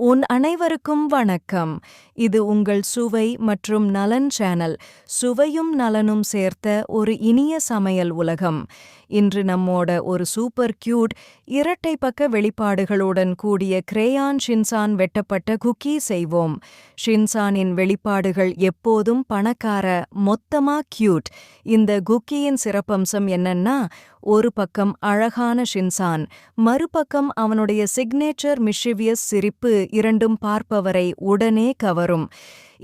உன் அனைவருக்கும் வணக்கம். இது உங்கள் சுவை மற்றும் நலன் சேனல். சுவையும் நலனும் சேர்த்த ஒரு இனிய சமையல் உலகம். இன்று நம்மோட ஒரு சூப்பர் கியூட் இரட்டை பக்க வெளிப்பாடுகளுடன் கூடிய கிரேயான் ஷின்சான் வெட்டப்பட்ட குக்கி செய்வோம். ஷின்சானின் வெளிப்பாடுகள் எப்போதும் பணக்கார, மொத்தமா கியூட். இந்த குக்கியின் சிறப்பம்சம் என்னன்னா, ஒரு பக்கம் அழகான ஷின்சான், மறுபக்கம் அவனுடைய சிக்னேச்சர் மிஷிவியஸ் சிரிப்பு இரண்டும் பார்ப்பவரை உடனே கவரும்.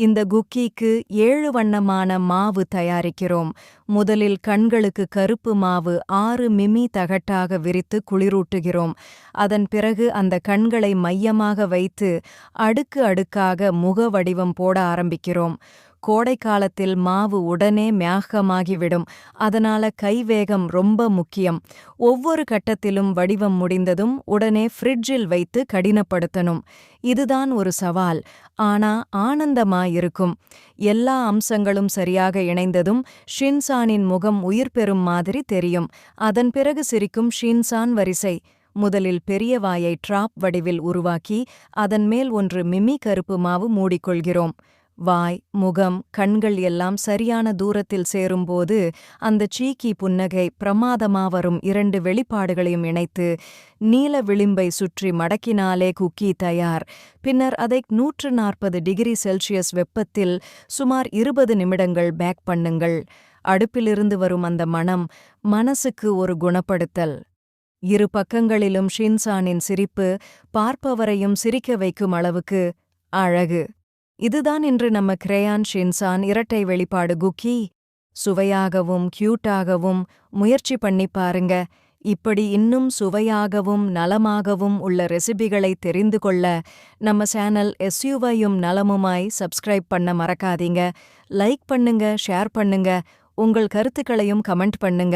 இந்த குக்கிக்கு 7 வண்ணமான மாவு தயாரிக்கிறோம். முதலில் கண்களுக்கு கருப்பு மாவு 6 மிமி தகட்டாக விரித்து குளிரூட்டுகிறோம். அதன் பிறகு அந்த கண்களை மையமாக வைத்து அடுக்கு அடுக்காக முக வடிவம் போட ஆரம்பிக்கிறோம். கோடைக்காலத்தில் மாவு உடனே மேகமாகிவிடும். அதனால கைவேகம் ரொம்ப முக்கியம். ஒவ்வொரு கட்டத்திலும் வடிவம் முடிந்ததும் உடனே ஃப்ரிட்ஜில் வைத்து கடினப்படுத்தணும். இதுதான் ஒரு சவால், ஆனா ஆனந்தமாயிருக்கும். எல்லா அம்சங்களும் சரியாக இணைந்ததும் ஷின்சானின் முகம் உயிர் பெறும் மாதிரி தெரியும். அதன் பிறகு சிரிக்கும் ஷின்சான் வரிசை. முதலில் பெரிய வாயை டிராப் வடிவில் உருவாக்கி அதன் மேல் 1 மிமி கருப்பு மாவு மூடிக்கொள்கிறோம். வாய், முகம், கண்கள் எல்லாம் சரியான தூரத்தில் சேரும்போது அந்த சீக்கி புன்னகை பிரமாதமா வரும். 2 வெளிப்பாடுகளையும் இணைத்து நீல விளிம்பை சுற்றி மடக்கினாலே குக்கி தயார். பின்னர் அதை 140 டிகிரி செல்சியஸ் வெப்பத்தில் சுமார் 20 நிமிடங்கள் பேக் பண்ணுங்கள். அடுப்பிலிருந்து வரும் அந்த மணம் மனசுக்கு ஒரு குணப்படுத்தல். இரு பக்கங்களிலும் ஷின்சானின் சிரிப்பு பார்ப்பவரையும் சிரிக்க வைக்கும் அளவுக்கு அழகு. இதுதான் இன்று நம்ம கிரேயான் ஷின்சான் இரட்டை வெளிப்பாடு குக்கி. சுவையாகவும் கியூட்டாகவும் முயற்சி பண்ணி பாருங்க. இப்படி இன்னும் சுவையாகவும் நலமாகவும் உள்ள ரெசிபிகளை தெரிந்து கொள்ள நம்ம சேனல் SUவையும் நலமுமாய் சப்ஸ்கிரைப் பண்ண மறக்காதீங்க. லைக் பண்ணுங்க, ஷேர் பண்ணுங்க, உங்கள் கருத்துக்களையும் கமெண்ட் பண்ணுங்க.